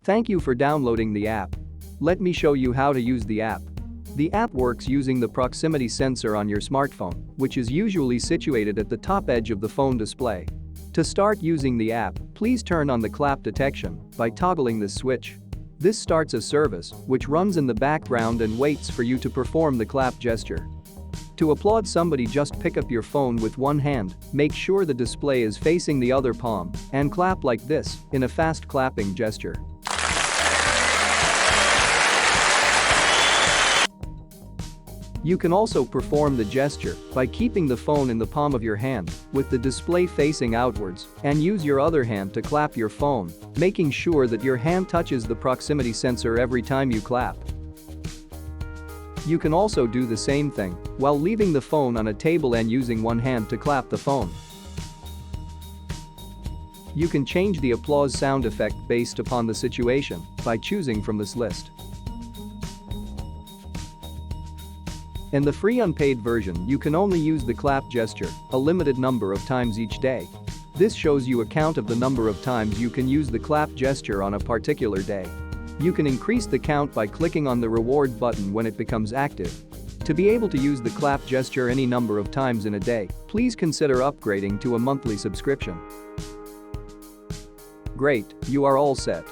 Thank you for downloading the app. Let me show you how to use the app. The app works using the proximity sensor on your smartphone, which is usually situated at the top edge of the phone display. To start using the app, please turn on the clap detection by toggling this switch. This starts a service, which runs in the background and waits for you to perform the clap gesture. To applaud somebody, just pick up your phone with one hand, make sure the display is facing the other palm, and clap like this in a fast clapping gesture. You can also perform the gesture by keeping the phone in the palm of your hand with the display facing outwards and use your other hand to clap your phone, making sure that your hand touches the proximity sensor every time you clap. You can also do the same thing while leaving the phone on a table and using one hand to clap the phone. You can change the applause sound effect based upon the situation by choosing from this list. In the free unpaid version, you can only use the clap gesture a limited number of times each day. This shows you a count of the number of times you can use the clap gesture on a particular day. You can increase the count by clicking on the reward button when it becomes active. To be able to use the clap gesture any number of times in a day, please consider upgrading to a monthly subscription. Great, you are all set.